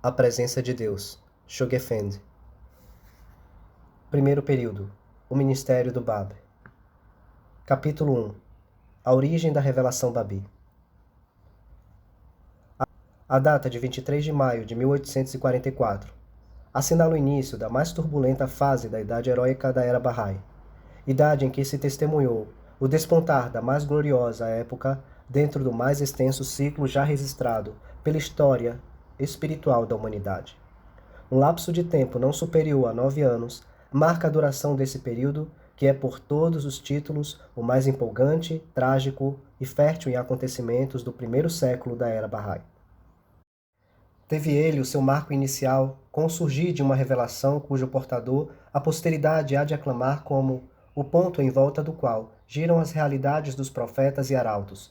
A presença de Deus. Shogefendi. Primeiro período. O ministério do Bab. Capítulo 1. A origem da revelação Babi. A data de 23 de maio de 1844 assinala o início da mais turbulenta fase da idade heróica da Era Bahá'í, idade em que se testemunhou o despontar da mais gloriosa época dentro do mais extenso ciclo já registrado pela história espiritual da humanidade. Um lapso de tempo não superior a 9 anos marca a duração desse período, que é por todos os títulos o mais empolgante, trágico e fértil em acontecimentos do primeiro século da Era Bahá'í. Teve ele o seu marco inicial com o surgir de uma revelação cujo portador a posteridade há de aclamar como o ponto em volta do qual giram as realidades dos profetas e arautos,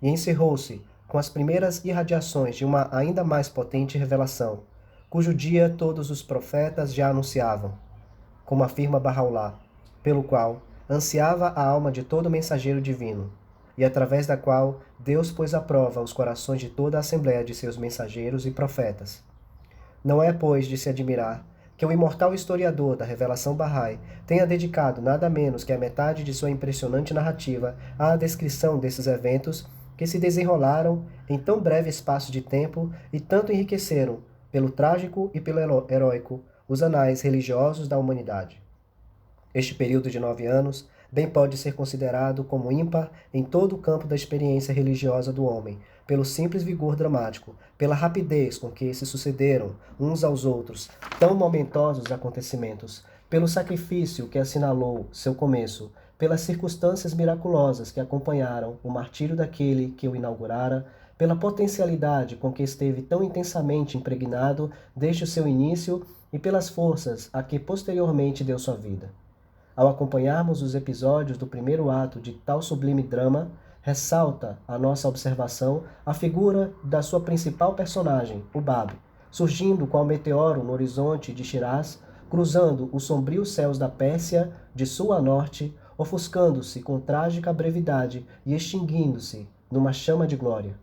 e encerrou-se com as primeiras irradiações de uma ainda mais potente revelação, cujo dia todos os profetas já anunciavam, como afirma Bahá'u'lláh, pelo qual ansiava a alma de todo mensageiro divino, e através da qual Deus pôs à prova os corações de toda a assembléia de seus mensageiros e profetas. Não é, pois, de se admirar que o imortal historiador da revelação Bahá'í tenha dedicado nada menos que a metade de sua impressionante narrativa à descrição desses eventos que se desenrolaram em tão breve espaço de tempo e tanto enriqueceram, pelo trágico e pelo heróico, os anais religiosos da humanidade. Este período de 9 anos bem pode ser considerado como ímpar em todo o campo da experiência religiosa do homem, pelo simples vigor dramático, pela rapidez com que se sucederam uns aos outros tão momentosos acontecimentos, pelo sacrifício que assinalou seu começo, pelas circunstâncias miraculosas que acompanharam o martírio daquele que o inaugurara, pela potencialidade com que esteve tão intensamente impregnado desde o seu início e pelas forças a que posteriormente deu sua vida. Ao acompanharmos os episódios do primeiro ato de tal sublime drama, ressalta a nossa observação a figura da sua principal personagem, o Bab, surgindo qual meteoro no horizonte de Shiraz, cruzando os sombrios céus da Pérsia de sul a norte, ofuscando-se com trágica brevidade e extinguindo-se numa chama de glória.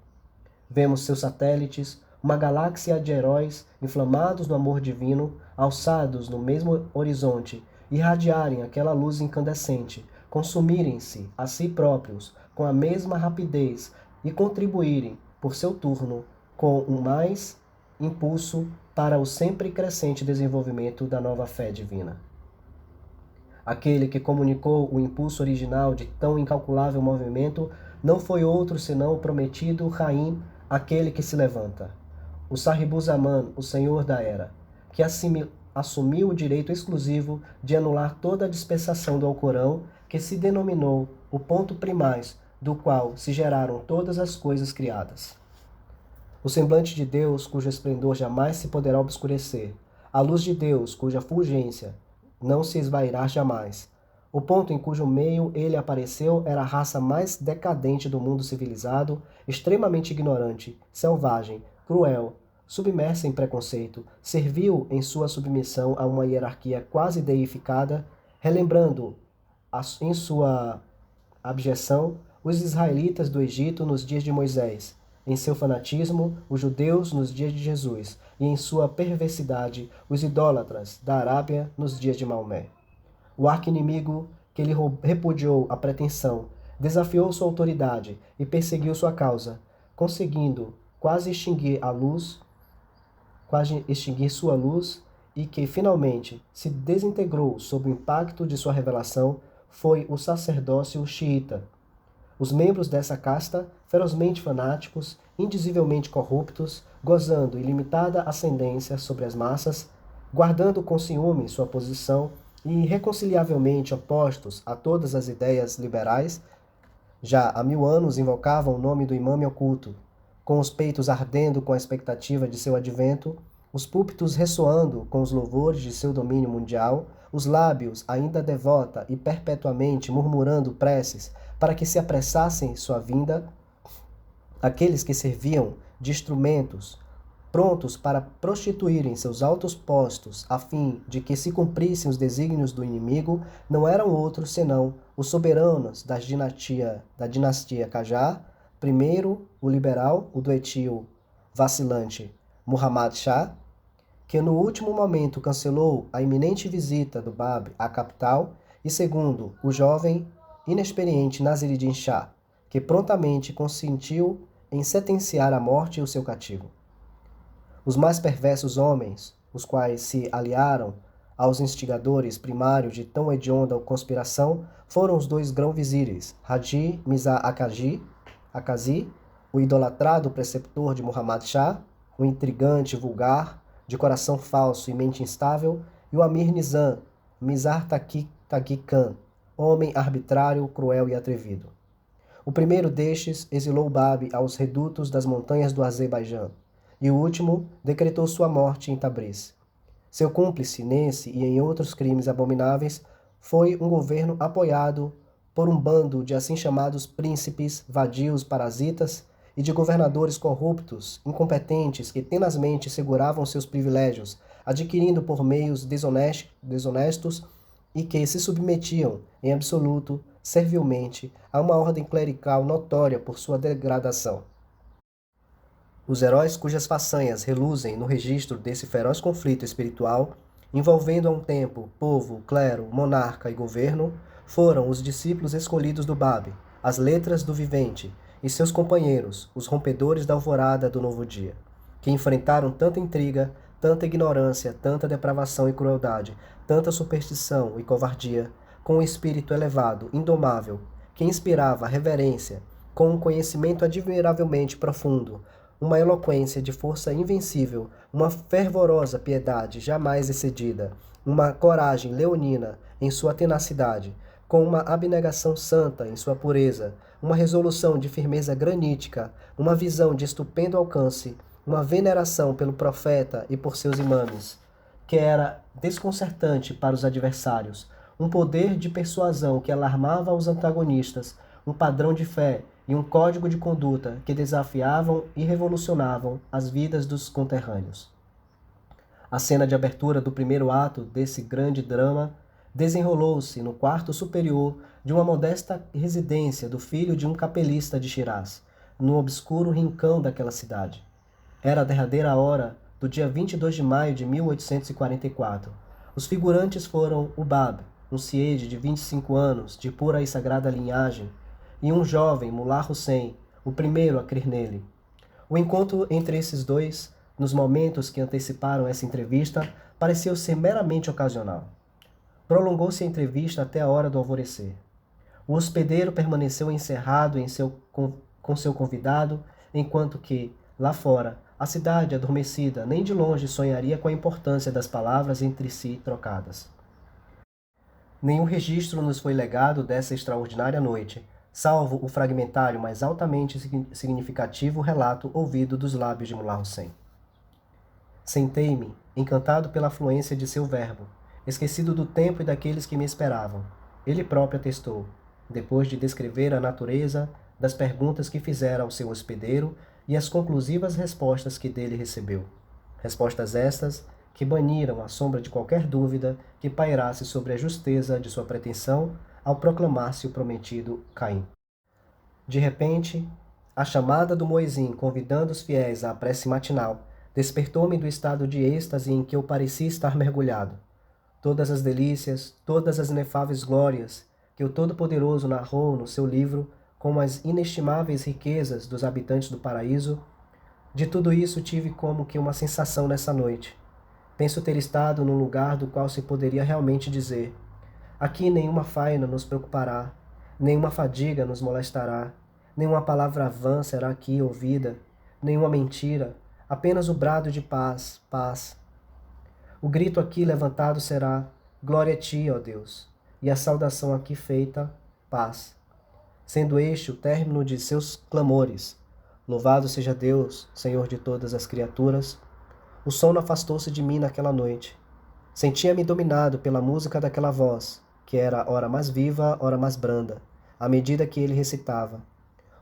Vemos seus satélites, uma galáxia de heróis inflamados no amor divino, alçados no mesmo horizonte, irradiarem aquela luz incandescente, consumirem-se a si próprios com a mesma rapidez e contribuírem, por seu turno, com um mais impulso para o sempre crescente desenvolvimento da nova fé divina. Aquele que comunicou o impulso original de tão incalculável movimento não foi outro senão o prometido Raim, aquele que se levanta. O Sahibu Zaman, o senhor da era, que assumiu o direito exclusivo de anular toda a dispensação do Alcorão, que se denominou o ponto primaz do qual se geraram todas as coisas criadas. O semblante de Deus, cujo esplendor jamais se poderá obscurecer, a luz de Deus, cuja fulgência não se esvairá jamais. O ponto em cujo meio ele apareceu era a raça mais decadente do mundo civilizado, extremamente ignorante, selvagem, cruel, submersa em preconceito, serviu em sua submissão a uma hierarquia quase deificada, relembrando em sua abjeção os israelitas do Egito nos dias de Moisés, em seu fanatismo os judeus nos dias de Jesus e em sua perversidade os idólatras da Arábia nos dias de Maomé. O arqui-inimigo que lhe repudiou a pretensão, desafiou sua autoridade e perseguiu sua causa, conseguindo quase extinguir sua luz e que finalmente se desintegrou sob o impacto de sua revelação foi o sacerdócio xiita. Os membros dessa casta, ferozmente fanáticos, indizivelmente corruptos, gozando ilimitada ascendência sobre as massas, guardando com ciúme sua posição e irreconciliavelmente opostos a todas as ideias liberais, já há 1000 anos invocavam o nome do imame oculto, com os peitos ardendo com a expectativa de seu advento, os púlpitos ressoando com os louvores de seu domínio mundial, os lábios ainda devota e perpetuamente murmurando preces para que se apressassem sua vinda, aqueles que serviam de instrumentos, prontos para prostituírem seus altos postos a fim de que se cumprissem os desígnios do inimigo, não eram outros senão os soberanos da dinastia Qajar, primeiro o liberal, o doentio vacilante Muhammad Shah, que no último momento cancelou a iminente visita do Bab à capital, e segundo, o jovem inexperiente Nasir-Din Shah, que prontamente consentiu em sentenciar à morte o seu cativo. Os mais perversos homens, os quais se aliaram aos instigadores primários de tão hedionda conspiração, foram os dois grão-vizires, Haji Mirza Akazi, o idolatrado preceptor de Muhammad Shah, o intrigante vulgar, de coração falso e mente instável, e o Amir Nizam, Mizar Taghi Khan, homem arbitrário, cruel e atrevido. O primeiro destes exilou o Bab aos redutos das montanhas do Azerbaijão, e o último decretou sua morte em Tabriz. Seu cúmplice nesse e em outros crimes abomináveis foi um governo apoiado por um bando de assim chamados príncipes, vadios, parasitas e de governadores corruptos, incompetentes que tenazmente seguravam seus privilégios, adquirindo por meios desonestos e que se submetiam, em absoluto, servilmente, a uma ordem clerical notória por sua degradação. Os heróis cujas façanhas reluzem no registro desse feroz conflito espiritual, envolvendo a um tempo povo, clero, monarca e governo, foram os discípulos escolhidos do Bab, as letras do vivente, e seus companheiros, os rompedores da alvorada do novo dia, que enfrentaram tanta intriga, tanta ignorância, tanta depravação e crueldade, tanta superstição e covardia, com um espírito elevado, indomável, que inspirava reverência, com um conhecimento admiravelmente profundo, uma eloquência de força invencível, uma fervorosa piedade jamais excedida, uma coragem leonina em sua tenacidade, com uma abnegação santa em sua pureza, uma resolução de firmeza granítica, uma visão de estupendo alcance, uma veneração pelo profeta e por seus imames, que era desconcertante para os adversários, um poder de persuasão que alarmava os antagonistas, um padrão de fé e um código de conduta que desafiavam e revolucionavam as vidas dos conterrâneos. A cena de abertura do primeiro ato desse grande drama desenrolou-se no quarto superior de uma modesta residência do filho de um capelista de Shiraz, no obscuro rincão daquela cidade. Era a derradeira hora do dia 22 de maio de 1844. Os figurantes foram o Bab, um siede de 25 anos, de pura e sagrada linhagem, e um jovem, Mullah Hussein, o primeiro a crer nele. O encontro entre esses dois, nos momentos que anteciparam essa entrevista, pareceu ser meramente ocasional. Prolongou-se a entrevista até a hora do alvorecer. O hospedeiro permaneceu encerrado com seu convidado, enquanto que, lá fora, a cidade adormecida nem de longe sonharia com a importância das palavras entre si trocadas. Nenhum registro nos foi legado dessa extraordinária noite, salvo o fragmentário, mas altamente significativo relato ouvido dos lábios de Mullah Hussein. Sentei-me, encantado pela fluência de seu verbo, esquecido do tempo e daqueles que me esperavam. Ele próprio atestou, depois de descrever a natureza das perguntas que fizera ao seu hospedeiro e as conclusivas respostas que dele recebeu. Respostas estas que baniram a sombra de qualquer dúvida que pairasse sobre a justeza de sua pretensão ao proclamar-se o prometido Caim. De repente, a chamada do muezzin convidando os fiéis à prece matinal despertou-me do estado de êxtase em que eu parecia estar mergulhado. Todas as delícias, todas as inefáveis glórias que o Todo-Poderoso narrou no seu livro como as inestimáveis riquezas dos habitantes do paraíso, de tudo isso tive como que uma sensação nessa noite. Penso ter estado num lugar do qual se poderia realmente dizer: aqui nenhuma faina nos preocupará, nenhuma fadiga nos molestará, nenhuma palavra vã será aqui ouvida, nenhuma mentira, apenas o brado de paz, paz. O grito aqui levantado será: glória a ti, ó Deus, e a saudação aqui feita: paz. Sendo este o término de seus clamores: louvado seja Deus, Senhor de todas as criaturas, o sono afastou-se de mim naquela noite. Sentia-me dominado pela música daquela voz, que era ora mais viva, ora mais branda, à medida que ele recitava,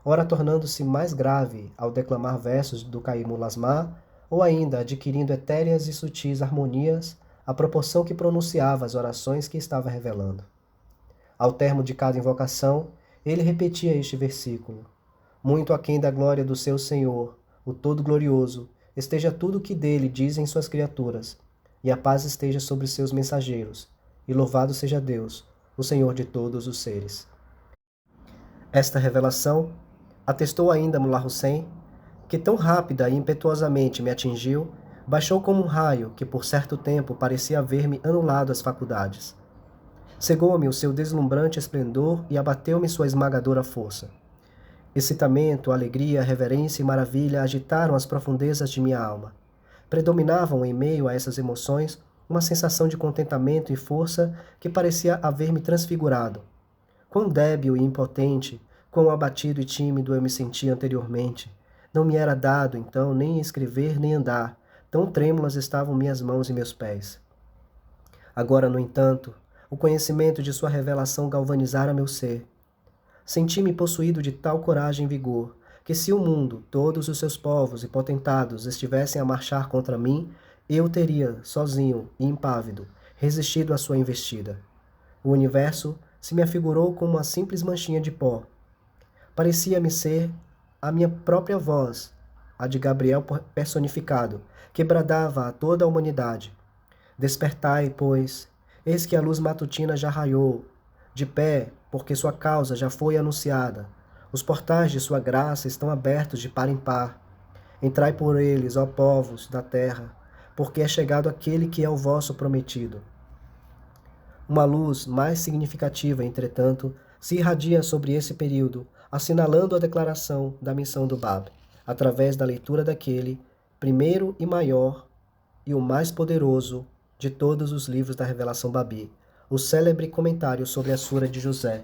ora tornando-se mais grave ao declamar versos do Caímo Lasmar, ou ainda adquirindo etéreas e sutis harmonias à proporção que pronunciava as orações que estava revelando. Ao termo de cada invocação, ele repetia este versículo: muito aquém da glória do seu Senhor, o Todo-Glorioso, esteja tudo o que dele dizem suas criaturas, e a paz esteja sobre seus mensageiros, e louvado seja Deus, o Senhor de todos os seres. Esta revelação atestou ainda Mullah Hussein, que tão rápida e impetuosamente me atingiu, baixou como um raio que por certo tempo parecia haver-me anulado as faculdades. Cegou-me o seu deslumbrante esplendor e abateu-me sua esmagadora força. Excitamento, alegria, reverência e maravilha agitaram as profundezas de minha alma. Predominavam em meio a essas emoções uma sensação de contentamento e força que parecia haver-me transfigurado. Quão débil e impotente, quão abatido e tímido eu me sentia anteriormente. Não me era dado, então, nem escrever nem andar, tão trêmulas estavam minhas mãos e meus pés. Agora, no entanto, o conhecimento de sua revelação galvanizara meu ser. Senti-me possuído de tal coragem e vigor, que se o mundo, todos os seus povos e potentados estivessem a marchar contra mim, eu teria, sozinho e impávido, resistido à sua investida. O universo se me afigurou como uma simples manchinha de pó. Parecia-me ser a minha própria voz, a de Gabriel personificado, que bradava a toda a humanidade. Despertai, pois, eis que a luz matutina já raiou, de pé, porque sua causa já foi anunciada. Os portais de sua graça estão abertos de par em par. Entrai por eles, ó povos da terra, porque é chegado aquele que é o vosso prometido. Uma luz mais significativa, entretanto, se irradia sobre esse período, assinalando a declaração da missão do Bab, através da leitura daquele, primeiro e maior e o mais poderoso de todos os livros da Revelação Babi, o célebre comentário sobre a Sura de José,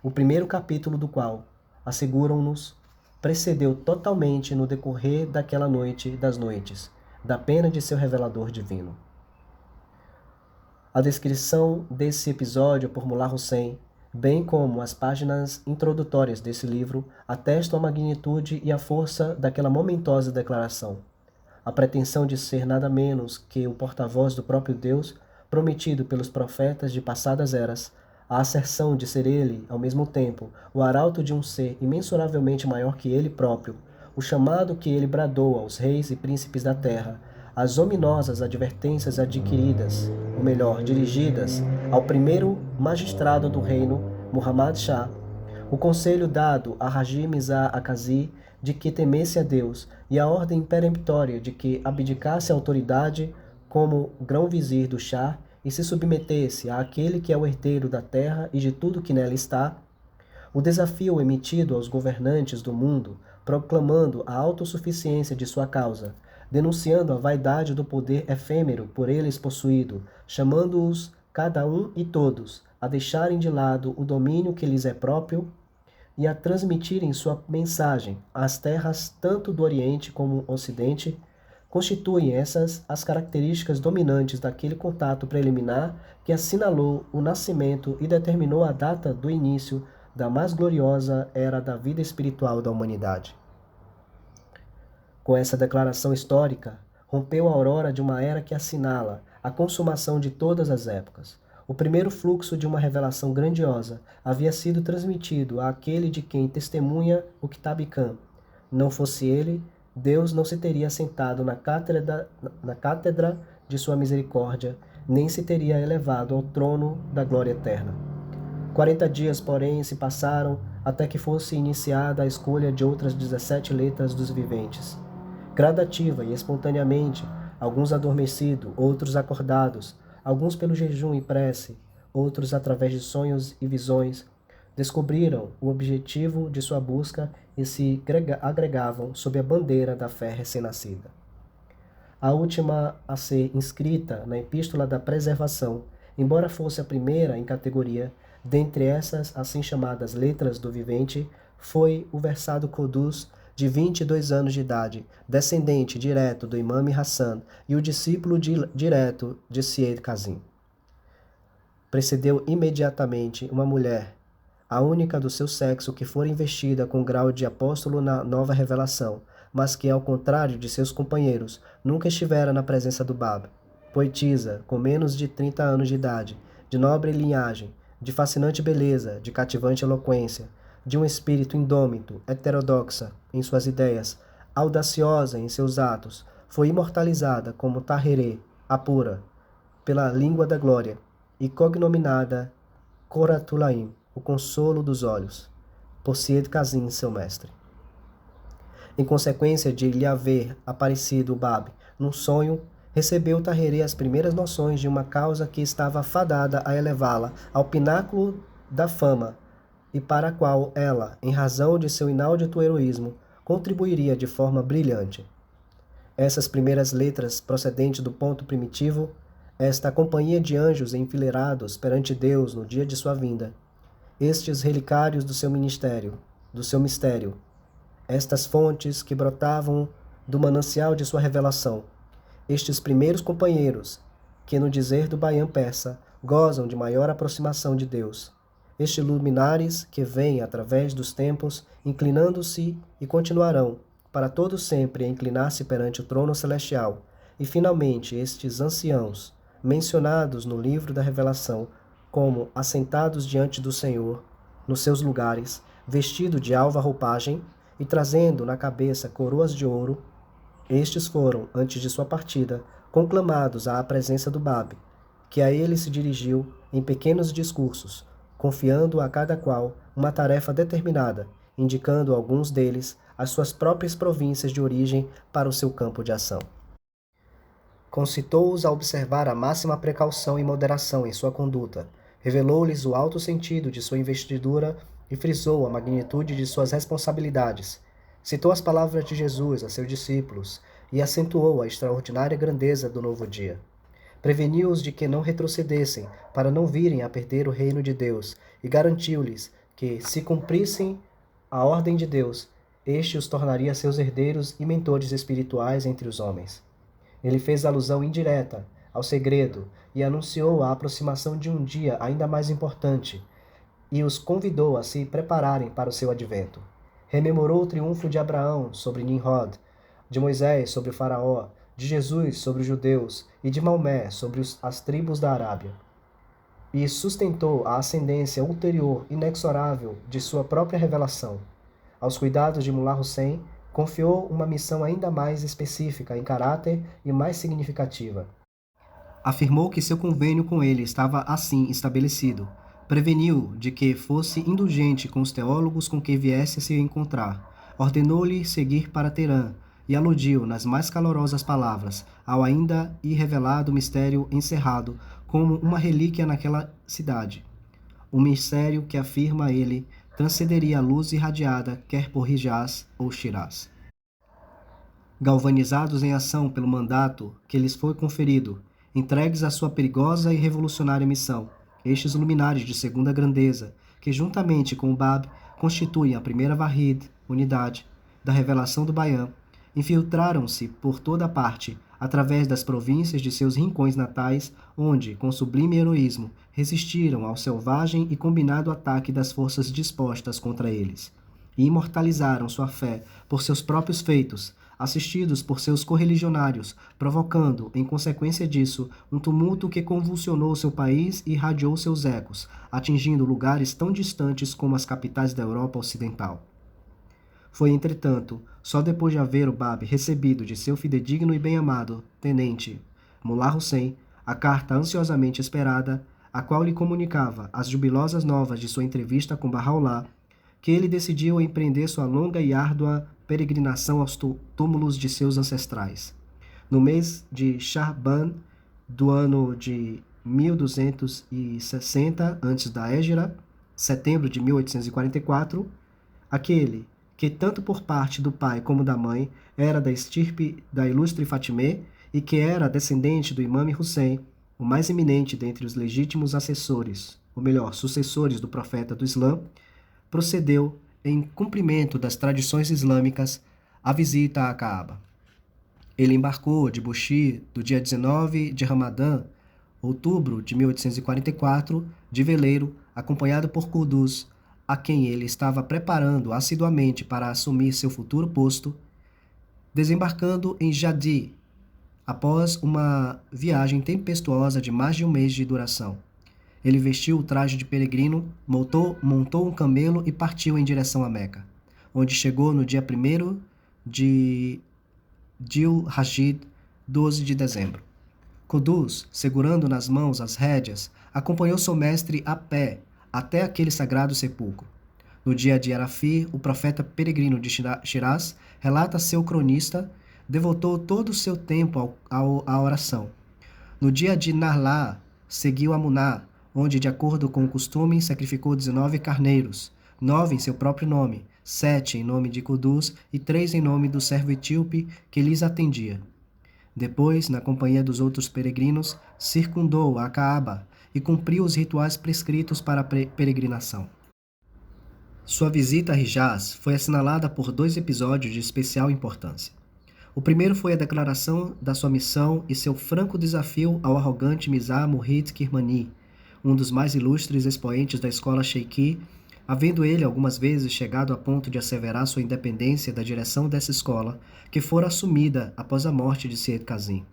o primeiro capítulo do qual, asseguram-nos, precedeu totalmente no decorrer daquela noite das noites, da pena de seu revelador divino. A descrição desse episódio por Mullah Hussein, bem como as páginas introdutórias desse livro, atestam a magnitude e a força daquela momentosa declaração. A pretensão de ser nada menos que o porta-voz do próprio Deus, prometido pelos profetas de passadas eras, a asserção de ser ele, ao mesmo tempo, o arauto de um ser imensuravelmente maior que ele próprio, o chamado que ele bradou aos reis e príncipes da terra, as ominosas advertências adquiridas, ou melhor, dirigidas, ao primeiro magistrado do reino, Muhammad Shah, o conselho dado a Haji Mirza Akazi de que temesse a Deus e a ordem peremptória de que abdicasse a autoridade como grão-vizir do Shah e se submetesse àquele que é o herdeiro da terra e de tudo que nela está, o desafio emitido aos governantes do mundo, proclamando a autossuficiência de sua causa, denunciando a vaidade do poder efêmero por eles possuído, chamando-os, cada um e todos, a deixarem de lado o domínio que lhes é próprio e a transmitirem sua mensagem às terras tanto do Oriente como do Ocidente, constituem essas as características dominantes daquele contato preliminar que assinalou o nascimento e determinou a data do início da mais gloriosa era da vida espiritual da humanidade. Com essa declaração histórica, rompeu a aurora de uma era que assinala a consumação de todas as épocas. O primeiro fluxo de uma revelação grandiosa havia sido transmitido àquele de quem testemunha o Kitab Khan. Não fosse ele, Deus não se teria assentado na cátedra de sua misericórdia, nem se teria elevado ao trono da glória eterna. 40 dias, porém, se passaram até que fosse iniciada a escolha de outras 17 letras dos viventes. Gradativa e espontaneamente, alguns adormecidos, outros acordados, alguns pelo jejum e prece, outros através de sonhos e visões, descobriram o objetivo de sua busca e se agregavam sob a bandeira da fé recém-nascida. A última a ser inscrita na Epístola da Preservação, embora fosse a primeira em categoria, dentre essas assim chamadas letras do vivente, foi o versado Qudus, de 22 anos de idade, descendente direto do Imam Hassan e o discípulo direto de Syed Kazim. Precedeu imediatamente uma mulher, a única do seu sexo que fora investida com o grau de apóstolo na nova revelação, mas que, ao contrário de seus companheiros, nunca estivera na presença do Bab. Poetisa, com menos de 30 anos de idade, de nobre linhagem, de fascinante beleza, de cativante eloquência, de um espírito indômito, heterodoxa em suas ideias, audaciosa em seus atos, foi imortalizada como Taherê, a pura, pela língua da glória, e cognominada Coratulaim, o consolo dos olhos, por Sied Kazim, seu mestre. Em consequência de lhe haver aparecido o Bab num sonho, recebeu Taherê as primeiras noções de uma causa que estava fadada a elevá-la ao pináculo da fama e para a qual ela, em razão de seu inaudito heroísmo, contribuiria de forma brilhante. Essas primeiras letras procedentes do ponto primitivo, esta companhia de anjos enfileirados perante Deus no dia de sua vinda, estes relicários do seu mistério, estas fontes que brotavam do manancial de sua revelação, estes primeiros companheiros, que no dizer do Baian persa, gozam de maior aproximação de Deus, estes luminares que vêm através dos tempos, inclinando-se e continuarão, para todo sempre, a inclinar-se perante o trono celestial, e finalmente estes anciãos, mencionados no livro da Revelação, como assentados diante do Senhor, nos seus lugares, vestidos de alva roupagem, e trazendo na cabeça coroas de ouro, estes foram, antes de sua partida, conclamados à presença do Bab, que a ele se dirigiu em pequenos discursos, confiando a cada qual uma tarefa determinada, indicando a alguns deles as suas próprias províncias de origem para o seu campo de ação. Concitou-os a observar a máxima precaução e moderação em sua conduta, revelou-lhes o alto sentido de sua investidura e frisou a magnitude de suas responsabilidades. Citou as palavras de Jesus a seus discípulos e acentuou a extraordinária grandeza do novo dia. Preveniu-os de que não retrocedessem, para não virem a perder o reino de Deus, e garantiu-lhes que, se cumprissem a ordem de Deus, este os tornaria seus herdeiros e mentores espirituais entre os homens. Ele fez alusão indireta ao segredo e anunciou a aproximação de um dia ainda mais importante, e os convidou a se prepararem para o seu advento. Rememorou o triunfo de Abraão sobre Nimrod, de Moisés sobre o faraó, de Jesus sobre os judeus e de Maomé sobre as tribos da Arábia. E sustentou a ascendência ulterior inexorável de sua própria revelação. Aos cuidados de Mullah Hussein, confiou uma missão ainda mais específica em caráter e mais significativa. Afirmou que seu convênio com ele estava assim estabelecido. Preveniu de que fosse indulgente com os teólogos com que viesse a se encontrar. Ordenou-lhe seguir para Teherã e aludiu, nas mais calorosas palavras, ao ainda irrevelado mistério encerrado como uma relíquia naquela cidade. Um mistério que, afirma ele, transcenderia a luz irradiada, quer por Hijaz ou Shiraz. Galvanizados em ação pelo mandato que lhes foi conferido, entregues à sua perigosa e revolucionária missão, estes luminares de segunda grandeza, que juntamente com o Bab constituem a primeira Wahid, unidade, da revelação do Baian, infiltraram-se por toda parte, através das províncias de seus rincões natais, onde, com sublime heroísmo, resistiram ao selvagem e combinado ataque das forças dispostas contra eles, e imortalizaram sua fé por seus próprios feitos, assistidos por seus correligionários, provocando, em consequência disso, um tumulto que convulsionou seu país e irradiou seus ecos, atingindo lugares tão distantes como as capitais da Europa Ocidental. Foi, entretanto, só depois de haver o Bab recebido de seu fidedigno e bem-amado tenente, Mullah Hussein, a carta ansiosamente esperada, a qual lhe comunicava as jubilosas novas de sua entrevista com Bahá'u'lláh, que ele decidiu empreender sua longa e árdua peregrinação aos túmulos de seus ancestrais. No mês de Sha'ban do ano de 1260 antes da Hégira, setembro de 1844, aquele que tanto por parte do pai como da mãe era da estirpe da ilustre Fatimé e que era descendente do imame Hussein, o mais eminente dentre os legítimos assessores, ou melhor, sucessores do profeta do Islã, procedeu, em cumprimento das tradições islâmicas, a visita à Caaba. Ele embarcou de Bushir do dia 19 de Ramadã, outubro de 1844, de veleiro, acompanhado por Qudus, a quem ele estava preparando assiduamente para assumir seu futuro posto, desembarcando em Jadi, após uma viagem tempestuosa de mais de um mês de duração. Ele vestiu o traje de peregrino, montou um camelo e partiu em direção a Meca, onde chegou no dia 1º de Dhul Hajjid, 12 de dezembro. Qudus, segurando nas mãos as rédeas, acompanhou seu mestre a pé até aquele sagrado sepulcro. No dia de Arafir, o profeta peregrino de Shiraz, relata seu cronista, devotou todo o seu tempo à oração. No dia de Narlá, seguiu a Muná, onde, de acordo com o costume, sacrificou 19 carneiros, 9 em seu próprio nome, 7 em nome de Qudus e 3 em nome do servo etíope que lhes atendia. Depois, na companhia dos outros peregrinos, circundou a Caaba e cumpriu os rituais prescritos para a peregrinação. Sua visita a Hijaz foi assinalada por 2 episódios de especial importância. O primeiro foi a declaração da sua missão e seu franco desafio ao arrogante Mizar Muhid Kirmani, um dos mais ilustres expoentes da escola Sheikhi, havendo ele algumas vezes chegado a ponto de asseverar sua independência da direção dessa escola, que fora assumida após a morte de Syed Kazim,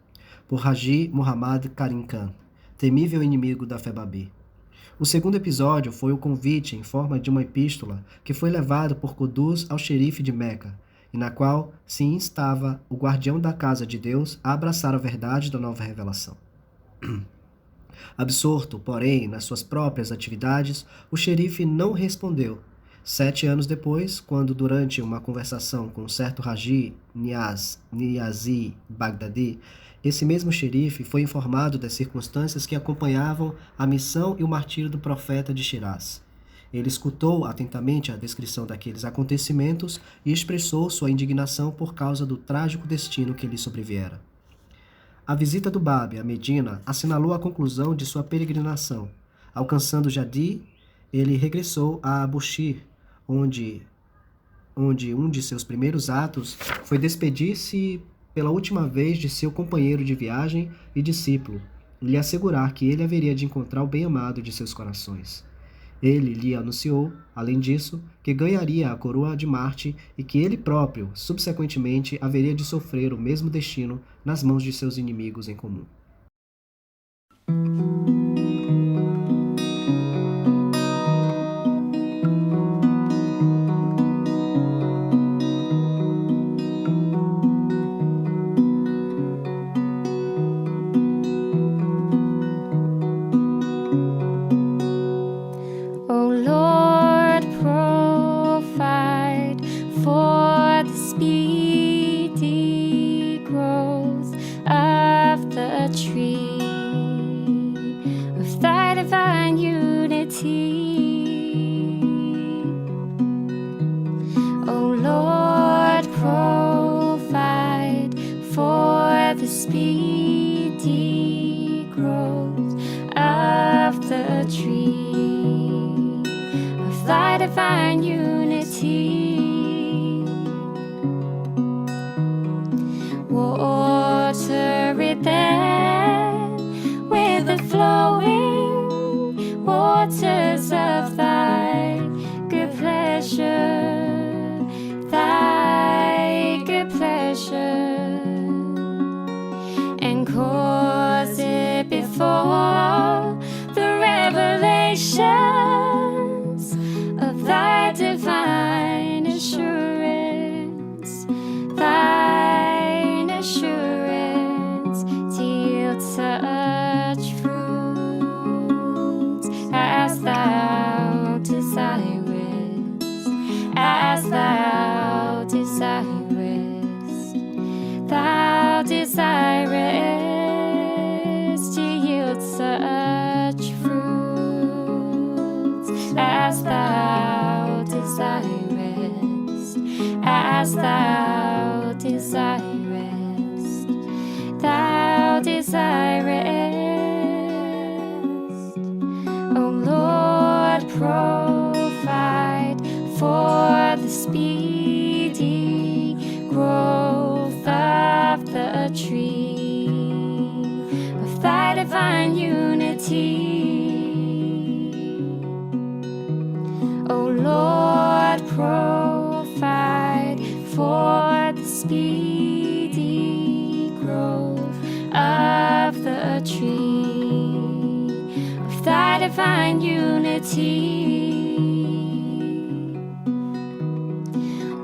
por Haji Muhammad Karim Khan, temível inimigo da fé Babi. O segundo episódio foi o convite em forma de uma epístola que foi levado por Qudus ao xerife de Meca, e na qual se instava o guardião da casa de Deus a abraçar a verdade da nova revelação. Absorto, porém, nas suas próprias atividades, o xerife não respondeu. 7 anos depois, quando, durante uma conversação com um certo Haji Niazi Baghdadi, esse mesmo xerife foi informado das circunstâncias que acompanhavam a missão e o martírio do profeta de Shiraz. Ele escutou atentamente a descrição daqueles acontecimentos e expressou sua indignação por causa do trágico destino que lhe sobreviera. A visita do Bab a Medina assinalou a conclusão de sua peregrinação. Alcançando Jadi, ele regressou a Bushir, onde um de seus primeiros atos foi despedir-se pela última vez de seu companheiro de viagem e discípulo, e lhe assegurar que ele haveria de encontrar o bem-amado de seus corações. Ele lhe anunciou, além disso, que ganharia a coroa de Marte e que ele próprio, subsequentemente, haveria de sofrer o mesmo destino nas mãos de seus inimigos em comum.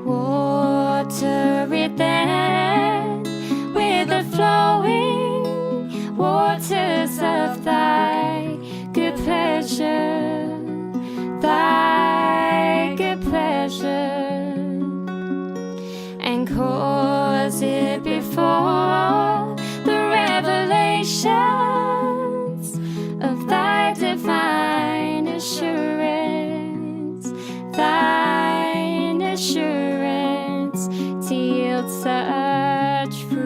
Water it then waters of thy good pleasure, thy good pleasure, and cause it before the revelations of thy divine assurance, thine assurance to yield such fruits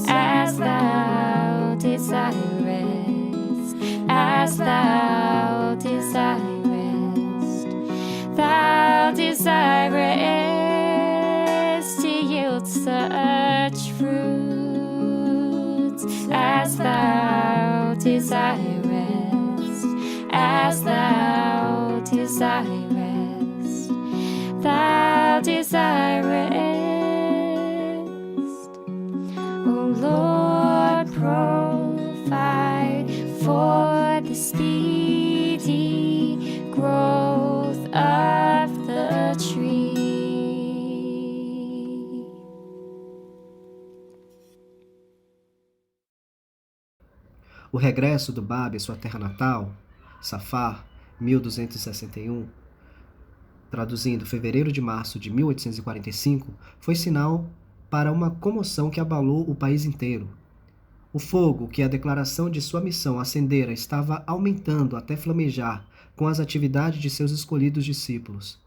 as thou desirest, as thou desirest, thou desirest to yield such fruits as thou desirest, as thou desirest, thou desirest. O Lord, provide for the speedy growth of the tree. O regresso do Bab à sua terra natal, Safar, 1261, traduzindo fevereiro de março de 1845, foi sinal para uma comoção que abalou o país inteiro. O fogo que a declaração de sua missão acendera estava aumentando até flamejar com as atividades de seus escolhidos discípulos,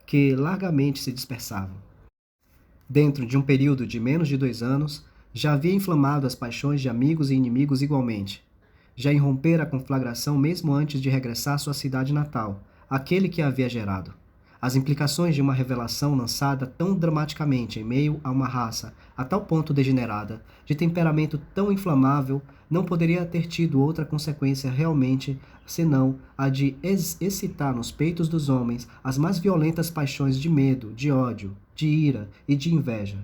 que largamente se dispersavam. Dentro de um período de menos de 2 anos, já havia inflamado as paixões de amigos e inimigos igualmente. Já irrompera a conflagração mesmo antes de regressar à sua cidade natal, aquele que a havia gerado. As implicações de uma revelação lançada tão dramaticamente em meio a uma raça a tal ponto degenerada, de temperamento tão inflamável, não poderia ter tido outra consequência realmente, senão a de excitar nos peitos dos homens as mais violentas paixões de medo, de ódio, de ira e de inveja.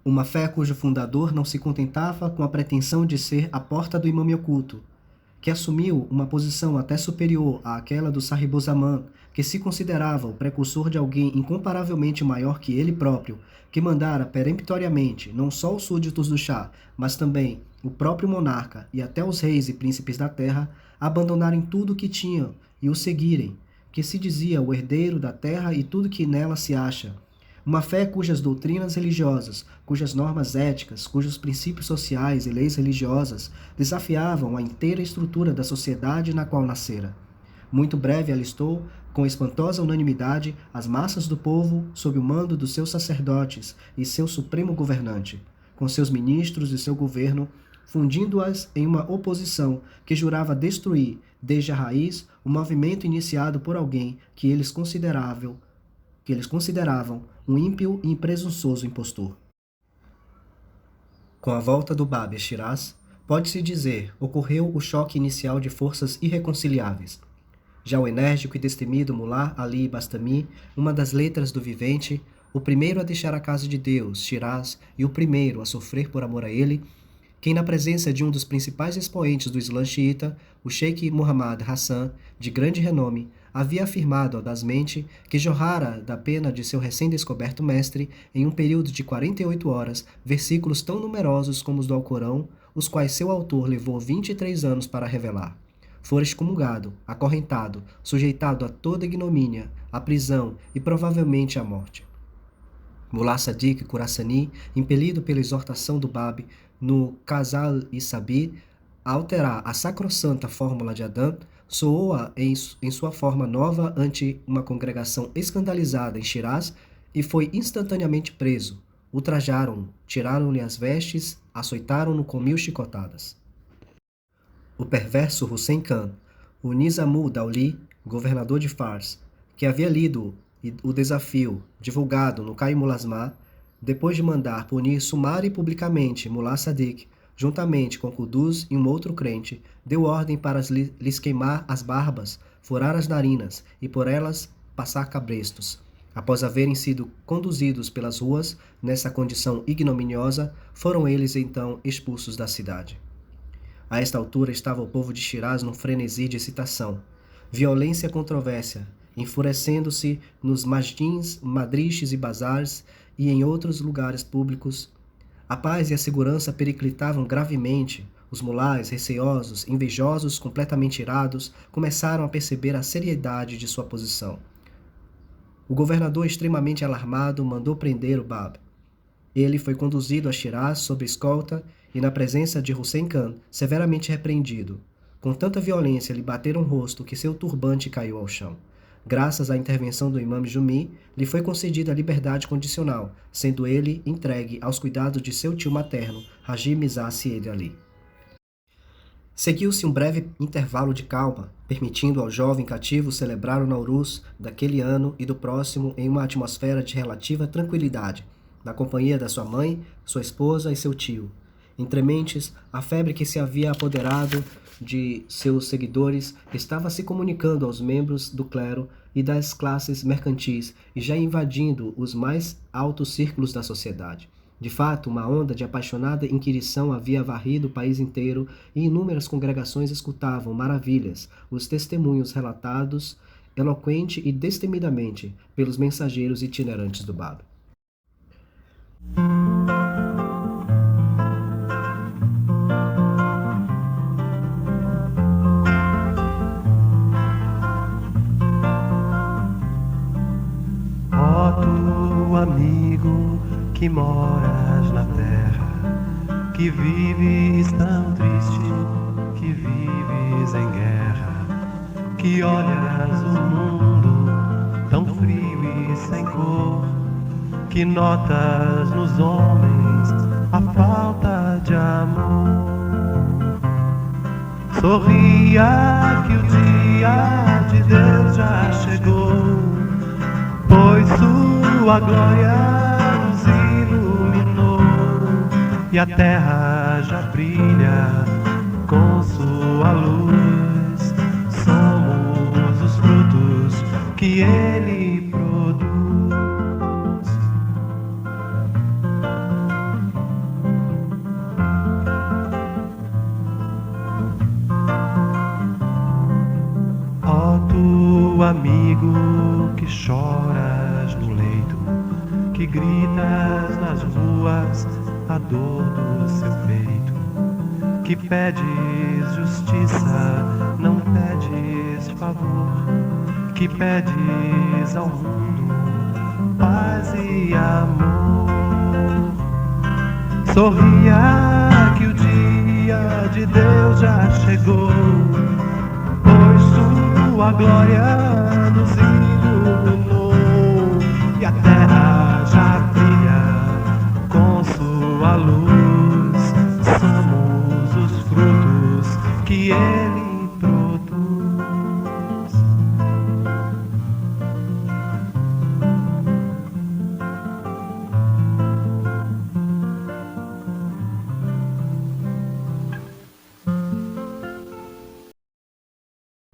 Uma fé cujo fundador não se contentava com a pretensão de ser a porta do imame oculto, que assumiu uma posição até superior àquela do Sahibuzaman, que se considerava o precursor de alguém incomparavelmente maior que ele próprio, que mandara peremptoriamente não só os súditos do Shah, mas também o próprio monarca e até os reis e príncipes da terra abandonarem tudo o que tinham e o seguirem, que se dizia o herdeiro da terra e tudo que nela se acha. Uma fé cujas doutrinas religiosas, cujas normas éticas, cujos princípios sociais e leis religiosas desafiavam a inteira estrutura da sociedade na qual nascera. Muito breve alistou, com espantosa unanimidade, as massas do povo sob o mando dos seus sacerdotes e seu supremo governante, com seus ministros e seu governo, fundindo-as em uma oposição que jurava destruir, desde a raiz, o movimento iniciado por alguém que eles consideravam um ímpio e presunçoso impostor. Com a volta do Bab a Shiraz, pode-se dizer, ocorreu o choque inicial de forças irreconciliáveis. Já o enérgico e destemido Mullah Ali Bastami, uma das letras do vivente, o primeiro a deixar a casa de Deus, Shiraz, e o primeiro a sofrer por amor a ele, quem na presença de um dos principais expoentes do Islã xiita, o Sheikh Muhammad Hassan, de grande renome, havia afirmado audazmente que jorrara da pena de seu recém-descoberto mestre, em um período de 48 horas, versículos tão numerosos como os do Alcorão, os quais seu autor levou 23 anos para revelar. Fora excomungado, acorrentado, sujeitado a toda ignomínia, à prisão e provavelmente à morte. Mullah Sadiq Khurasani, impelido pela exortação do Bab no Qazal-i-Sabir a alterar a sacrossanta fórmula de Adão, soou-a em sua forma nova ante uma congregação escandalizada em Shiraz e foi instantaneamente preso. Ultrajaram-no, tiraram-lhe as vestes, açoitaram-no com 1000 chicotadas. O perverso Hussein Khan, o Nizamu Dauli, governador de Fars, que havia lido o desafio divulgado no Kai-Mulasma, depois de mandar punir sumária e publicamente Mullah Sadiq, juntamente com Qudus e um outro crente, deu ordem para lhes queimar as barbas, furar as narinas e por elas passar cabrestos. Após haverem sido conduzidos pelas ruas nessa condição ignominiosa, foram eles então expulsos da cidade. A esta altura estava o povo de Shiraz num frenesi de excitação. Violência e controvérsia, enfurecendo-se nos masjins, madriches e bazares e em outros lugares públicos, A paz e a segurança periclitavam gravemente. Os mulais, receosos, invejosos, completamente irados, começaram a perceber a seriedade de sua posição. O governador, extremamente alarmado, mandou prender o Bab. Ele foi conduzido a Shiraz sob escolta e, na presença de Hussein Khan, severamente repreendido. Com tanta violência lhe bateram o rosto que seu turbante caiu ao chão. Graças à intervenção do imã Jumi, lhe foi concedida a liberdade condicional, sendo ele entregue aos cuidados de seu tio materno, Haji Mirza Syed Ali. Seguiu-se um breve intervalo de calma, permitindo ao jovem cativo celebrar o Nauruz daquele ano e do próximo em uma atmosfera de relativa tranquilidade, na companhia da sua mãe, sua esposa e seu tio. Entre mentes, a febre que se havia apoderado de seus seguidores estava se comunicando aos membros do clero e das classes mercantis e já invadindo os mais altos círculos da sociedade. De fato, uma onda de apaixonada inquirição havia varrido o país inteiro e inúmeras congregações escutavam maravilhas, os testemunhos relatados eloquente e destemidamente pelos mensageiros itinerantes do Bab. Ó tu amigo que moras na terra, que vives tão triste, que vives em guerra, que olhas o mundo tão frio e sem cor, que notas nos homens a falta de amor. Sorria que o dia de Deus já chegou, pois sua glória nos iluminou e a terra já brilha com sua luz. Somos os frutos que ele produz. Ó tu amigo que choras no leito, que gritas nas ruas a dor do seu peito, que pedes justiça, não pedes favor, que pedes ao mundo paz e amor. Sorria que o dia de Deus já chegou, pois sua glória nos iluminou e a terra já brilha com sua luz. Somos os frutos que ele produz.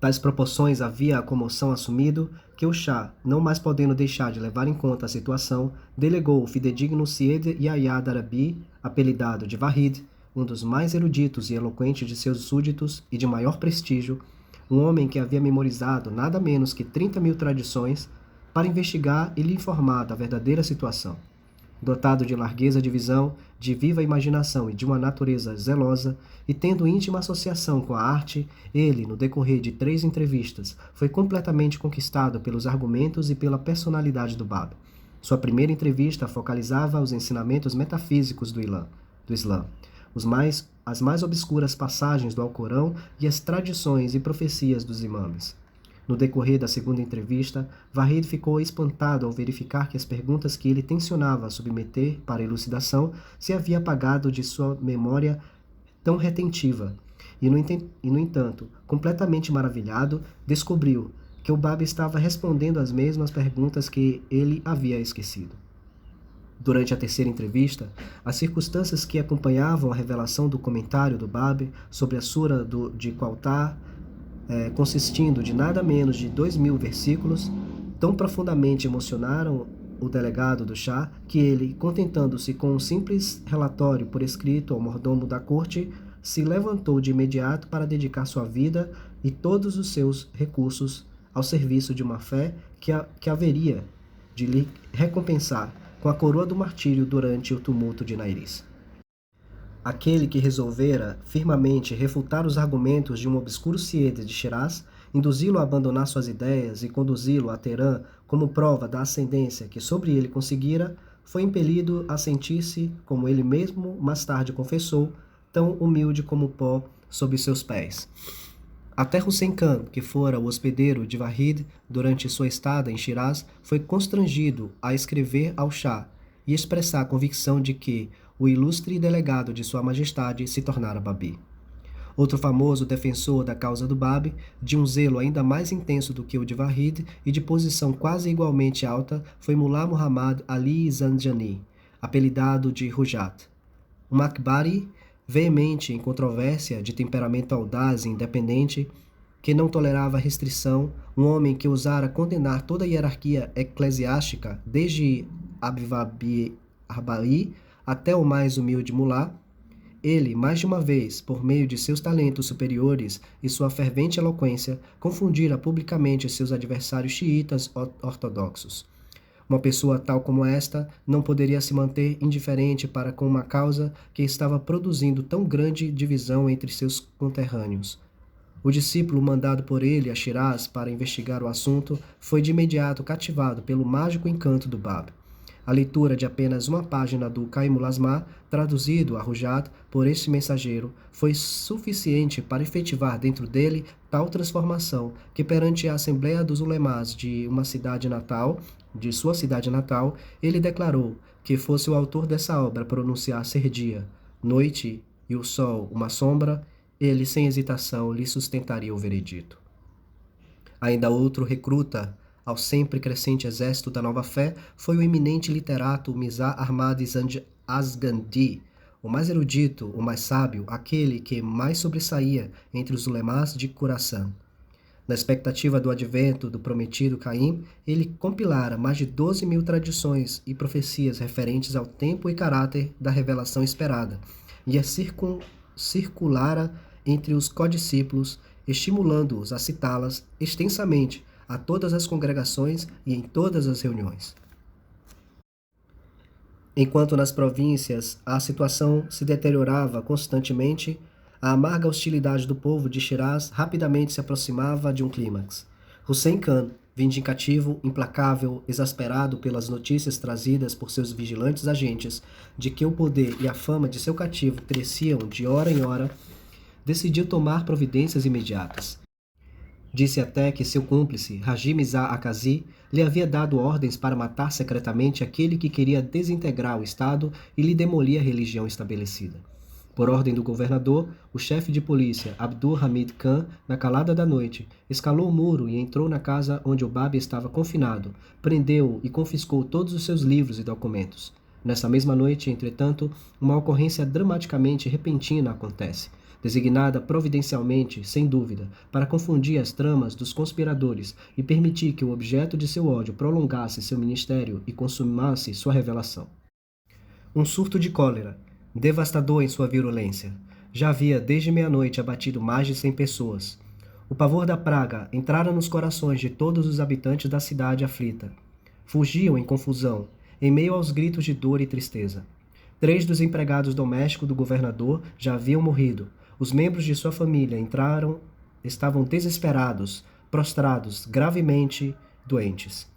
Tais proporções havia a comoção assumido que o Shah, não mais podendo deixar de levar em conta a situação, delegou o fidedigno Syed Yahya Darabi, apelidado de Vahid, um dos mais eruditos e eloquentes de seus súditos e de maior prestígio, um homem que havia memorizado nada menos que 30.000 tradições, para investigar e lhe informar da verdadeira situação. Dotado de largueza de visão, de viva imaginação e de uma natureza zelosa, e tendo íntima associação com a arte, ele, no decorrer de 3 entrevistas, foi completamente conquistado pelos argumentos e pela personalidade do Bab. Sua primeira entrevista focalizava os ensinamentos metafísicos do Islã, as mais obscuras passagens do Alcorão e as tradições e profecias dos imames. No decorrer da segunda entrevista, Vahid ficou espantado ao verificar que as perguntas que ele tencionava submeter para elucidação se havia apagado de sua memória tão retentiva, e no entanto, completamente maravilhado, descobriu que o Bab estava respondendo as mesmas perguntas que ele havia esquecido. Durante a terceira entrevista, as circunstâncias que acompanhavam a revelação do comentário do Bab sobre a Sura de Qawtar, consistindo de nada menos de 2.000 versículos, tão profundamente emocionaram o delegado do Shah que ele, contentando-se com um simples relatório por escrito ao mordomo da corte, se levantou de imediato para dedicar sua vida e todos os seus recursos ao serviço de uma fé que haveria de lhe recompensar com a coroa do martírio durante o tumulto de Nairis. aquele que resolvera firmemente refutar os argumentos de um obscuro Siede de Shiraz, induzi-lo a abandonar suas ideias e conduzi-lo a Teherã como prova da ascendência que sobre ele conseguira, foi impelido a sentir-se, como ele mesmo mais tarde confessou, tão humilde como o pó sob seus pés. Até Hussein Khan, que fora o hospedeiro de Wahid durante sua estada em Shiraz, foi constrangido a escrever ao Shah e expressar a convicção de que o ilustre delegado de Sua Majestade se tornara Babi. Outro famoso defensor da causa do Bab, de um zelo ainda mais intenso do que o de Wahid e de posição quase igualmente alta, foi Mullah Muhammad Ali Zanjani, apelidado de Rujat. Um Akbari veemente em controvérsia, de temperamento audaz e independente, que não tolerava restrição, um homem que ousara condenar toda a hierarquia eclesiástica, desde Abwabi Arbai até o mais humilde mulá, ele, mais de uma vez, por meio de seus talentos superiores e sua fervente eloquência, confundira publicamente seus adversários xiitas ortodoxos. Uma pessoa tal como esta não poderia se manter indiferente para com uma causa que estava produzindo tão grande divisão entre seus conterrâneos. O discípulo mandado por ele a Shiraz para investigar o assunto foi de imediato cativado pelo mágico encanto do Bab. A leitura de apenas uma página do Qaimul Asma, traduzido a Rujat por este mensageiro, foi suficiente para efetivar dentro dele tal transformação que perante a Assembleia dos Ulemás de sua cidade natal, ele declarou que fosse o autor dessa obra pronunciar ser dia, noite e o sol uma sombra, ele sem hesitação lhe sustentaria o veredito. Ainda outro recruta ao sempre crescente exército da nova fé foi o eminente literato Mirza Ahmad Azgandi, o mais erudito, o mais sábio, aquele que mais sobressaía entre os ulemás de Khurasan. Na expectativa do advento do prometido Caim, ele compilara mais de 12.000 tradições e profecias referentes ao tempo e caráter da revelação esperada, e a circulara entre os codiscípulos, estimulando-os a citá-las extensamente a todas as congregações e em todas as reuniões. Enquanto nas províncias a situação se deteriorava constantemente, a amarga hostilidade do povo de Shiraz rapidamente se aproximava de um clímax. Hussein Khan, vindicativo, implacável, exasperado pelas notícias trazidas por seus vigilantes agentes de que o poder e a fama de seu cativo cresciam de hora em hora, decidiu tomar providências imediatas. Disse até que seu cúmplice, Haji Mirza Akazi, lhe havia dado ordens para matar secretamente aquele que queria desintegrar o Estado e lhe demolir a religião estabelecida. Por ordem do governador, o chefe de polícia, Abdul Hamid Khan, na calada da noite, escalou o muro e entrou na casa onde o Bab estava confinado, prendeu-o e confiscou todos os seus livros e documentos. Nessa mesma noite, entretanto, uma ocorrência dramaticamente repentina acontece, designada providencialmente, sem dúvida, para confundir as tramas dos conspiradores e permitir que o objeto de seu ódio prolongasse seu ministério e consumasse sua revelação. Um surto de cólera, devastador em sua virulência, já havia desde meia-noite abatido mais de 100 pessoas. O pavor da praga entrara nos corações de todos os habitantes da cidade aflita. Fugiam em confusão, em meio aos gritos de dor e tristeza. 3 dos empregados domésticos do governador já haviam morrido. Os membros de sua família estavam desesperados, prostrados, gravemente doentes.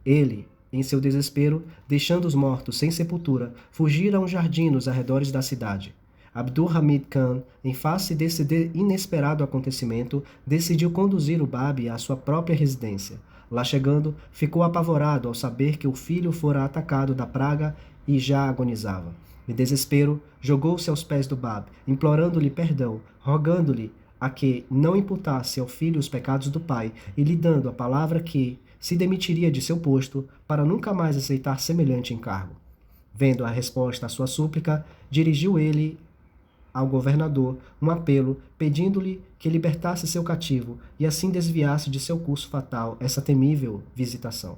Ele, em seu desespero, deixando os mortos sem sepultura, fugira a um jardim nos arredores da cidade. Abdul Hamid Khan, em face desse inesperado acontecimento, decidiu conduzir o Bab à sua própria residência. Lá chegando, ficou apavorado ao saber que o filho fora atacado da praga e já agonizava. Em desespero, jogou-se aos pés do Bab, implorando-lhe perdão, rogando-lhe a que não imputasse ao filho os pecados do pai e lhe dando a palavra que se demitiria de seu posto para nunca mais aceitar semelhante encargo. Vendo a resposta à sua súplica, dirigiu ele ao governador um apelo, pedindo-lhe que libertasse seu cativo e assim desviasse de seu curso fatal essa temível visitação.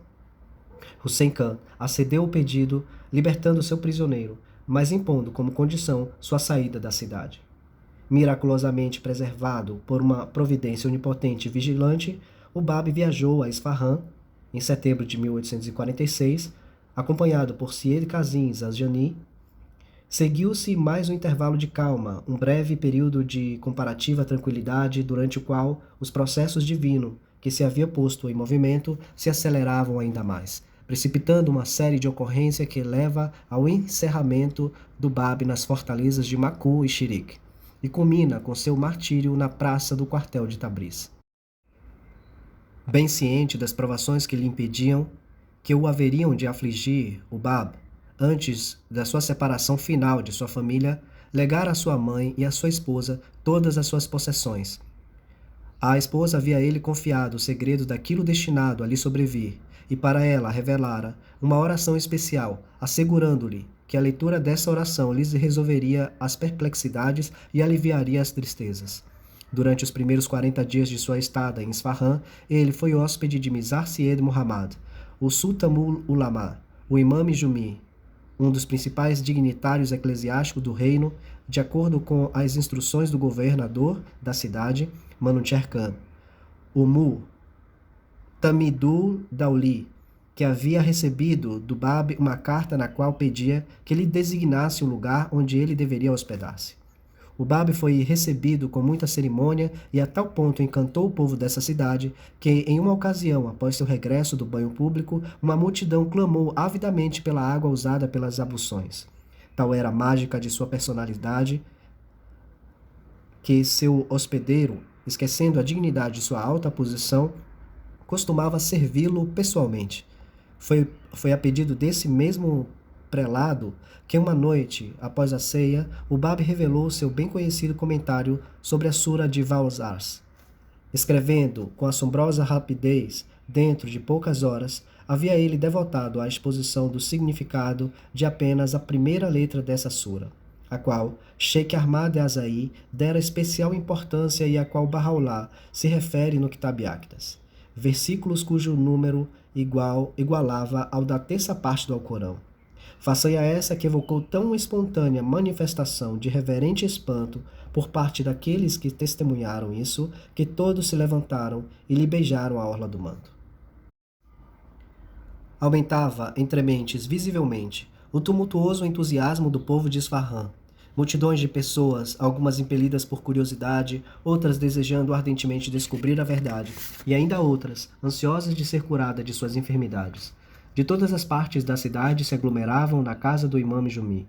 Hussein Khan acedeu ao pedido, libertando seu prisioneiro, mas impondo como condição sua saída da cidade. Miraculosamente preservado por uma providência onipotente e vigilante, o Bab viajou a Isfahan em setembro de 1846, acompanhado por Syed Kazim Zanjani, Seguiu-se mais um intervalo de calma, um breve período de comparativa tranquilidade, durante o qual os processos divinos que se havia posto em movimento se aceleravam ainda mais, precipitando uma série de ocorrências que leva ao encerramento do Bab nas fortalezas de Maku e Shirik, e culmina com seu martírio na praça do quartel de Tabriz. Bem ciente das provações que lhe impediam, que o haveriam de afligir, o Bab, antes da sua separação final de sua família, legara a sua mãe e a sua esposa todas as suas possessões. A esposa havia a ele confiado o segredo daquilo destinado a lhe sobrevir, e para ela revelara uma oração especial, assegurando-lhe que a leitura dessa oração lhes resolveria as perplexidades e aliviaria as tristezas. Durante os primeiros 40 dias de sua estada em Isfahan, ele foi hóspede de Mizar Syed Muhammad, o Sultanul Ulama, o Imam Jumi, um dos principais dignitários eclesiásticos do reino, de acordo com as instruções do governador da cidade, Manucher Khan, o Mu Tamidul Dauli, que havia recebido do Bab uma carta na qual pedia que lhe designasse o lugar onde ele deveria hospedar-se. O Bab foi recebido com muita cerimônia e a tal ponto encantou o povo dessa cidade que, em uma ocasião, após seu regresso do banho público, uma multidão clamou avidamente pela água usada pelas abluções. Tal era a mágica de sua personalidade que seu hospedeiro, esquecendo a dignidade de sua alta posição, costumava servi-lo pessoalmente. Foi a pedido desse mesmo prelado que uma noite, após a ceia, o Bab revelou seu bem conhecido comentário sobre a Sura de Valzars. Escrevendo com assombrosa rapidez, dentro de poucas horas, havia ele devotado à exposição do significado de apenas a primeira letra dessa sura, a qual Sheikh Ahmad Azai dera especial importância e a qual Bahá'u'lláh se refere no Kitab Aqdas, versículos cujo número igualava ao da terça parte do Alcorão. Façanha essa que evocou tão espontânea manifestação de reverente espanto por parte daqueles que testemunharam isso, que todos se levantaram e lhe beijaram a orla do manto. Aumentava entre mentes visivelmente o tumultuoso entusiasmo do povo de Isfahan. Multidões de pessoas, algumas impelidas por curiosidade, outras desejando ardentemente descobrir a verdade, e ainda outras ansiosas de ser curadas de suas enfermidades. De todas as partes da cidade se aglomeravam na casa do Imam Jumi.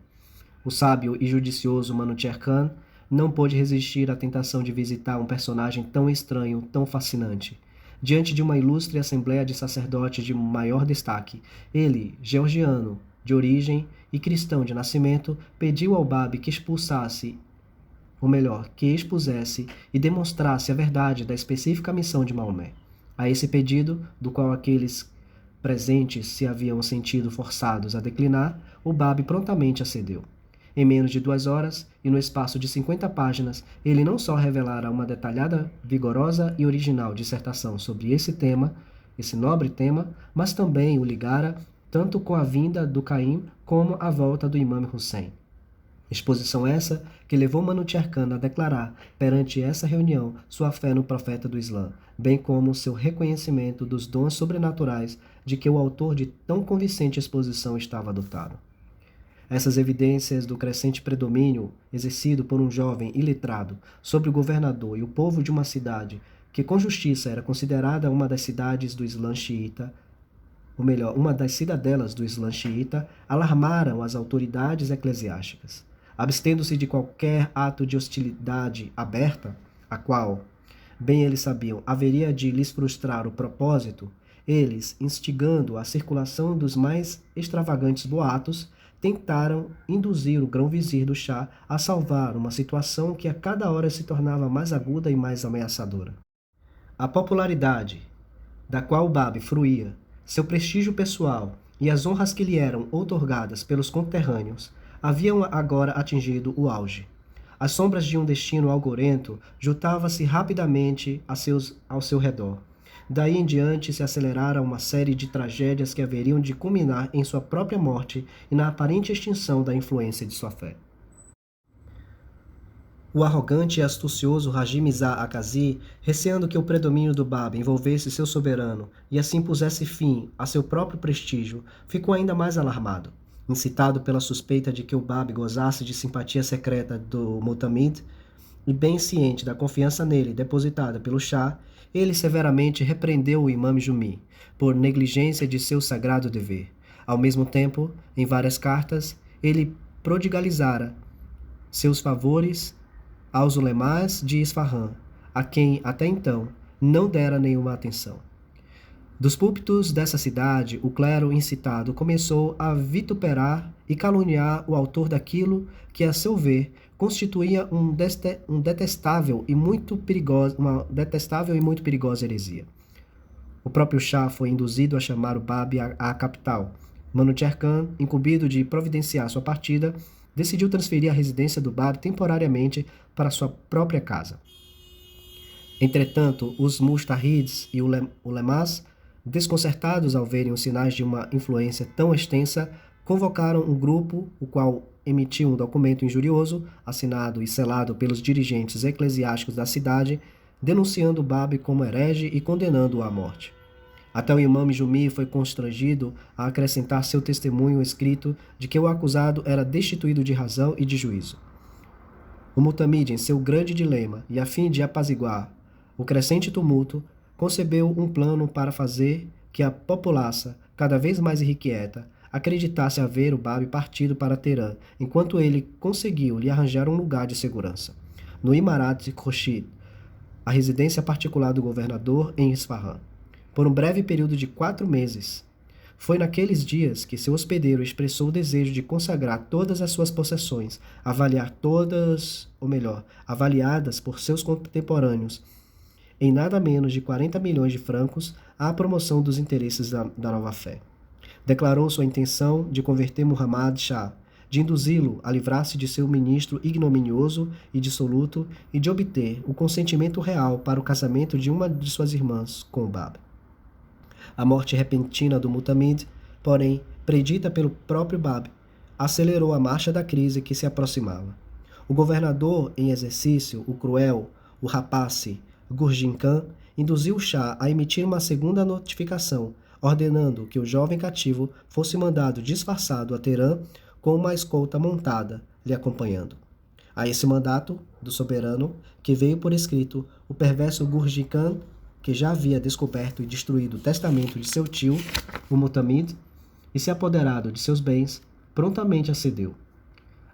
O sábio e judicioso Manucher Khan não pôde resistir à tentação de visitar um personagem tão estranho, tão fascinante. Diante de uma ilustre assembleia de sacerdotes de maior destaque, ele, georgiano de origem e cristão de nascimento, pediu ao Bab que expulsasse, ou melhor, que expusesse e demonstrasse a verdade da específica missão de Maomé. A esse pedido, do qual aqueles presentes se haviam sentido forçados a declinar, o Bab prontamente acedeu. Em menos de 2 horas, e no espaço de 50 páginas, ele não só revelara uma detalhada, vigorosa e original dissertação sobre esse nobre tema, mas também o ligara tanto com a vinda do Caim como a volta do Imam Hussein. Exposição essa que levou Manucher Khan a declarar, perante essa reunião, sua fé no profeta do Islã, bem como seu reconhecimento dos dons sobrenaturais de que o autor de tão convincente exposição estava dotado. Essas evidências do crescente predomínio exercido por um jovem iletrado sobre o governador e o povo de uma cidade que com justiça era considerada uma das cidades do Islã xiita, ou melhor, uma das cidadelas do Islã xiita, alarmaram as autoridades eclesiásticas. Abstendo-se de qualquer ato de hostilidade aberta, a qual, bem eles sabiam, haveria de lhes frustrar o propósito, eles, instigando a circulação dos mais extravagantes boatos, tentaram induzir o grão-vizir do chá a salvar uma situação que a cada hora se tornava mais aguda e mais ameaçadora. A popularidade, da qual o Bab fruía, seu prestígio pessoal e as honras que lhe eram outorgadas pelos conterrâneos haviam agora atingido o auge. As sombras de um destino algorento juntavam-se rapidamente ao seu redor. Daí em diante se acelerara uma série de tragédias que haveriam de culminar em sua própria morte e na aparente extinção da influência de sua fé. O arrogante e astucioso Haji Mirza Akazi, receando que o predomínio do Bab envolvesse seu soberano e assim pusesse fim a seu próprio prestígio, ficou ainda mais alarmado. Incitado pela suspeita de que o Bab gozasse de simpatia secreta do Mutamid, e bem ciente da confiança nele depositada pelo Shah, ele severamente repreendeu o imã Jumi por negligência de seu sagrado dever. Ao mesmo tempo, em várias cartas, ele prodigalizara seus favores aos ulemás de Isfahan, a quem, até então, não dera nenhuma atenção. Dos púlpitos dessa cidade, o clero incitado começou a vituperar e caluniar o autor daquilo que, a seu ver, constituía uma detestável e muito perigosa heresia. O próprio Shah foi induzido a chamar o Bab à capital. Manucher Khan, incumbido de providenciar sua partida, decidiu transferir a residência do Bab temporariamente para sua própria casa. Entretanto, os mustahids e ulemás, desconcertados ao verem os sinais de uma influência tão extensa, convocaram um grupo, o qual emitiu um documento injurioso, assinado e selado pelos dirigentes eclesiásticos da cidade, denunciando o Bab como herege e condenando-o à morte. Até o imã Jumi foi constrangido a acrescentar seu testemunho escrito de que o acusado era destituído de razão e de juízo. O Mutamid, em seu grande dilema, e a fim de apaziguar o crescente tumulto, concebeu um plano para fazer que a populaça, cada vez mais irrequieta, acreditasse haver o Bab partido para Teherã, enquanto ele conseguiu lhe arranjar um lugar de segurança, no Imarat Khurshid, a residência particular do governador em Isfahan, por um breve período de 4 meses. Foi naqueles dias que seu hospedeiro expressou o desejo de consagrar todas as suas possessões, avaliadas por seus contemporâneos, em nada menos de 40 milhões de francos, à promoção dos interesses da nova fé. Declarou sua intenção de converter Muhammad Shah, de induzi-lo a livrar-se de seu ministro ignominioso e dissoluto e de obter o consentimento real para o casamento de uma de suas irmãs com o Bab. A morte repentina do Mutamid, porém, predita pelo próprio Bab, acelerou a marcha da crise que se aproximava. O governador em exercício, o cruel, o rapace Gurjin Khan, induziu o Shah a emitir uma segunda notificação, ordenando que o jovem cativo fosse mandado disfarçado a Teherã com uma escolta montada lhe acompanhando. A esse mandato do soberano, que veio por escrito, o perverso Gurjin Khan, que já havia descoberto e destruído o testamento de seu tio, o Mutamid, e se apoderado de seus bens, prontamente acedeu.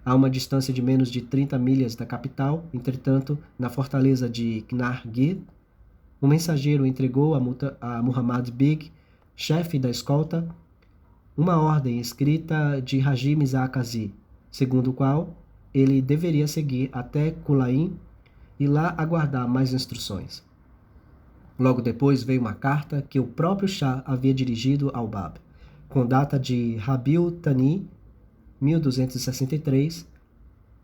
A uma distância de menos de 30 milhas da capital, entretanto, na fortaleza de Knargid, um mensageiro entregou a Muhammad Beg, chefe da escolta, uma ordem escrita de Haji Mirza Qazi, segundo o qual ele deveria seguir até Kulain e lá aguardar mais instruções. Logo depois veio uma carta que o próprio Shah havia dirigido ao Bab, com data de Rabiul Thani, 1263,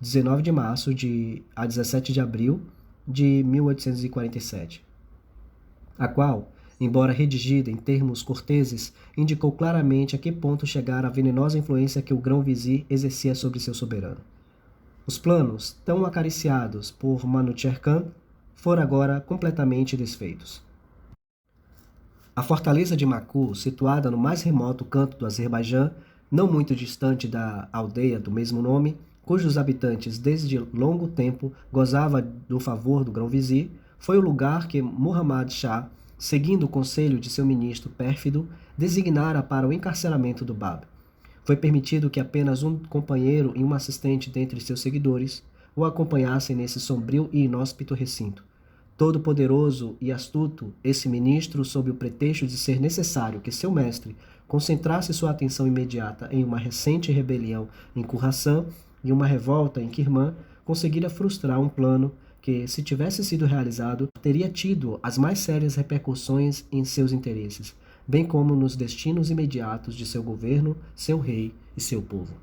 19 de março a 17 de abril de 1847, a qual, embora redigida em termos corteses, indicou claramente a que ponto chegara a venenosa influência que o grão-vizir exercia sobre seu soberano. Os planos, tão acariciados por Manucher Khan, foram agora completamente desfeitos. A fortaleza de Maku, situada no mais remoto canto do Azerbaijão, não muito distante da aldeia do mesmo nome, cujos habitantes desde longo tempo gozavam do favor do grão-vizir, foi o lugar que Muhammad Shah, seguindo o conselho de seu ministro pérfido, designara para o encarceramento do Bab. Foi permitido que apenas um companheiro e um assistente dentre seus seguidores o acompanhassem nesse sombrio e inóspito recinto. Todo-poderoso e astuto, esse ministro, sob o pretexto de ser necessário que seu mestre concentrasse sua atenção imediata em uma recente rebelião em Khurasan e uma revolta em Kirman, conseguira frustrar um plano que, se tivesse sido realizado, teria tido as mais sérias repercussões em seus interesses, bem como nos destinos imediatos de seu governo, seu rei e seu povo.